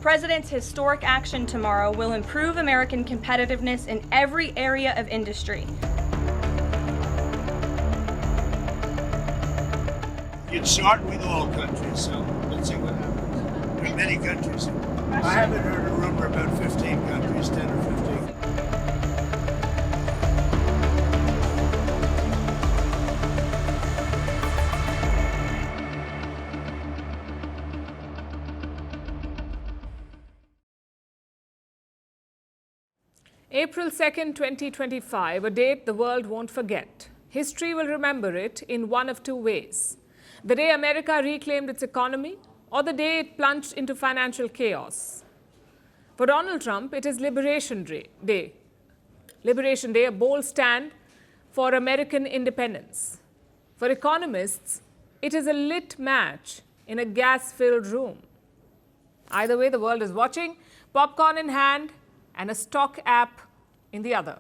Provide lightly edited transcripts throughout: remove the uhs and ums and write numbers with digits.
President's historic action tomorrow will improve American competitiveness in every area of industry. You'd start with all countries, so let's see what happens. There are many countries. I haven't heard a rumor about 15 countries, 10 or 15. April 2nd, 2025, a date the world won't forget. History will remember it in one of two ways. The day America reclaimed its economy, or the day it plunged into financial chaos. For Donald Trump, it is Liberation Day. Liberation Day, a bold stand for American independence. For economists, it is a lit match in a gas-filled room. Either way, the world is watching, popcorn in hand, and a stock app in the other.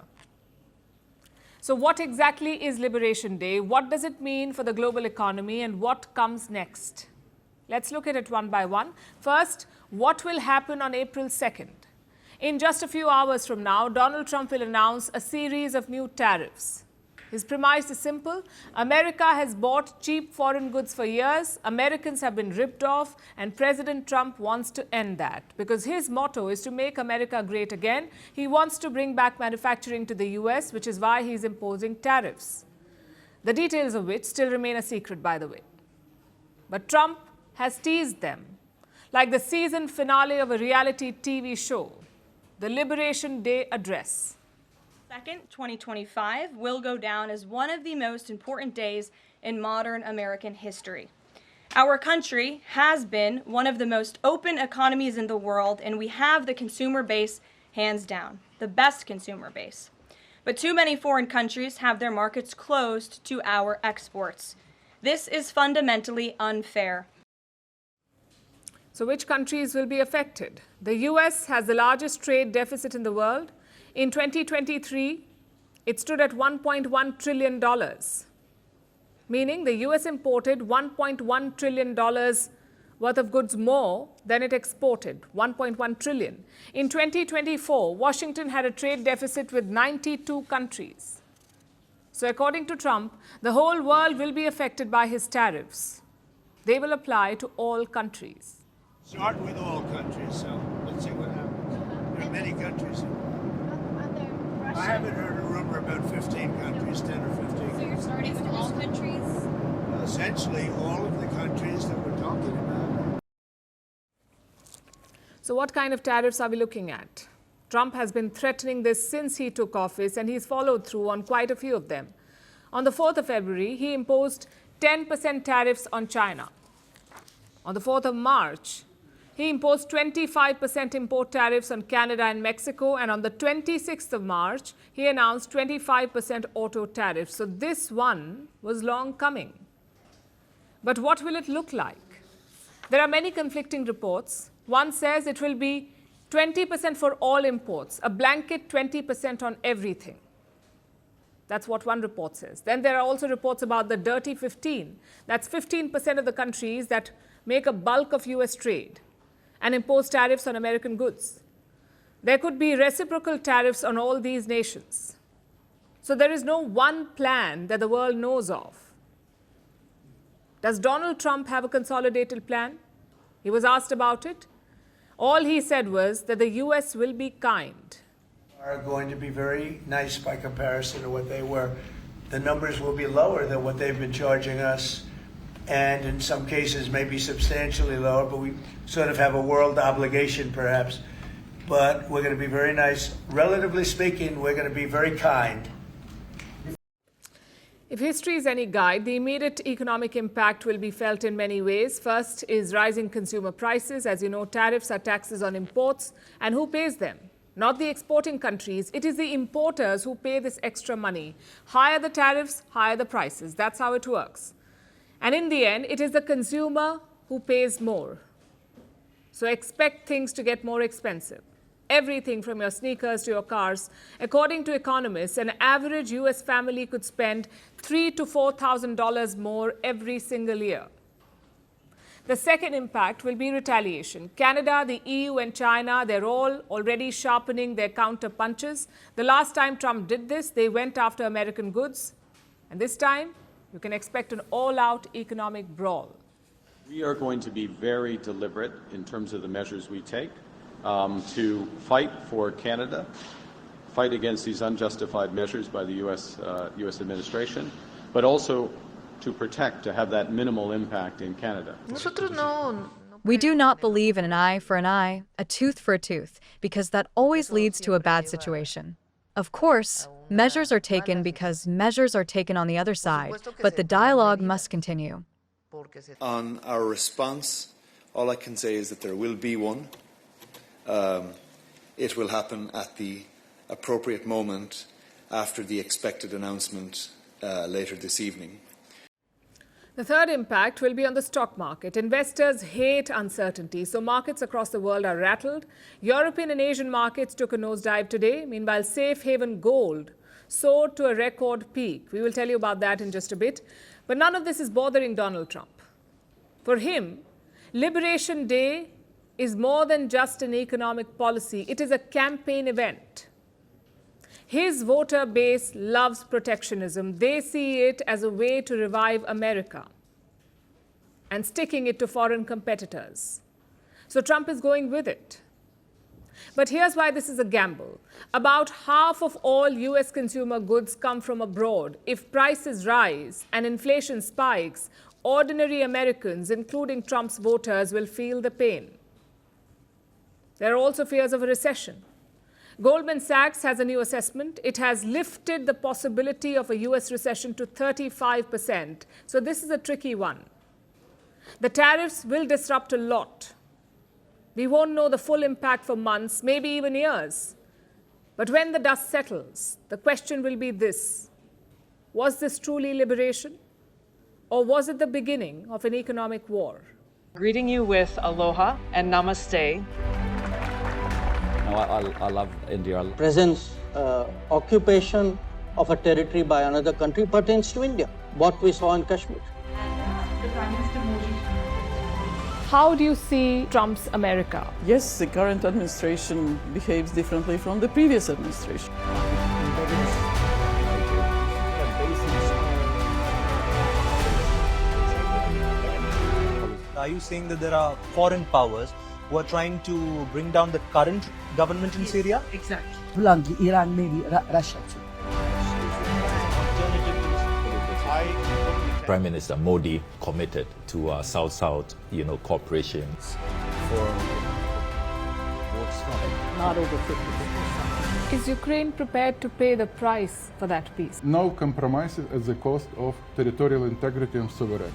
So what exactly is Liberation Day? What does it mean for the global economy, and what comes next? Let's look at it one by one. First, what will happen on April 2nd? In just a few hours from now, Donald Trump will announce a series of new tariffs. His premise is simple. America has bought cheap foreign goods for years. Americans have been ripped off, and President Trump wants to end that because his motto is to make America great again. He wants to bring back manufacturing to the US, which is why he's imposing tariffs, the details of which still remain a secret, by the way. But Trump has teased them like the season finale of a reality TV show, the Liberation Day address. 2nd, 2025 will go down as one of the most important days in modern American history. Our country has been one of the most open economies in the world, and we have the consumer base hands down, the best consumer base. But too many foreign countries have their markets closed to our exports. This is fundamentally unfair. So which countries will be affected? The US has the largest trade deficit in the world. In 2023, it stood at $1.1 trillion, meaning the US imported $1.1 trillion worth of goods more than it exported, 1.1 trillion. In 2024, Washington had a trade deficit with 92 countries. So according to Trump, the whole world will be affected by his tariffs. They will apply to all countries. Start with all countries, so let's see what happens. There are many countries. I haven't heard a rumor about 15 countries, 10 or 15. So you're starting with all countries? Essentially, all of the countries that we're talking about. So what kind of tariffs are we looking at? Trump has been threatening this since he took office, and he's followed through on quite a few of them. On the 4th of February, he imposed 10% tariffs on China. On the 4th of March, he imposed 25% import tariffs on Canada and Mexico, and on the 26th of March, he announced 25% auto tariffs. So this one was long coming. But what will it look like? There are many conflicting reports. One says it will be 20% for all imports, a blanket 20% on everything. That's what one report says. Then there are also reports about the dirty 15. That's 15% of the countries that make a bulk of US trade and impose tariffs on American goods. There could be reciprocal tariffs on all these nations. So there is no one plan that the world knows of. Does Donald Trump have a consolidated plan? He was asked about it. All he said was that the US will be kind. Are going to be very nice by comparison to what they were. The numbers will be lower than what they've been charging us, and in some cases maybe substantially lower, but we sort of have a world obligation perhaps. But we're going to be very nice. Relatively speaking, we're going to be very kind. If history is any guide, the immediate economic impact will be felt in many ways. First is rising consumer prices. As you know, tariffs are taxes on imports. And who pays them? Not the exporting countries. It is the importers who pay this extra money. Higher the tariffs, higher the prices. That's how it works. And in the end, it is the consumer who pays more. So expect things to get more expensive. Everything from your sneakers to your cars. According to economists, an average US family could spend $3,000 to $4,000 more every single year. The second impact will be retaliation. Canada, the EU and China, they're all already sharpening their counter punches. The last time Trump did this, they went after American goods. And this time, you can expect an all-out economic brawl. We are going to be very deliberate in terms of the measures we take to fight for Canada, fight against these unjustified measures by the U.S. administration, but also to protect, to have that minimal impact in Canada. We do not believe in an eye for an eye, a tooth for a tooth, because that always leads to a bad situation. Of course, measures are taken because measures are taken on the other side, but the dialogue must continue. On our response, all I can say is that there will be one. It will happen at the appropriate moment after the expected announcement later this evening. The third impact will be on the stock market. Investors hate uncertainty, so markets across the world are rattled. European and Asian markets took a nosedive today. Meanwhile, safe haven gold soared to a record peak. We will tell you about that in just a bit. But none of this is bothering Donald Trump. For him, Liberation Day is more than just an economic policy. It is a campaign event. His voter base loves protectionism. They see it as a way to revive America and sticking it to foreign competitors. So Trump is going with it. But here's why this is a gamble. About half of all US consumer goods come from abroad. If prices rise and inflation spikes, ordinary Americans, including Trump's voters, will feel the pain. There are also fears of a recession. Goldman Sachs has a new assessment. It has lifted the possibility of a US recession to 35%. So this is a tricky one. The tariffs will disrupt a lot. We won't know the full impact for months, maybe even years. But when the dust settles, the question will be this: was this truly liberation? Or was it the beginning of an economic war? Greeting you with aloha and namaste. I love India. Presence, occupation of a territory by another country pertains to India, what we saw in Kashmir. How do you see Trump's America? Yes, the current administration behaves differently from the previous administration. Are you saying that there are foreign powers who are trying to bring down the current government in Syria? Exactly. Iran, maybe Russia too. Prime Minister Modi committed to South-South, cooperation. Not over 50%. Is Ukraine prepared to pay the price for that peace? No compromises at the cost of territorial integrity and sovereignty.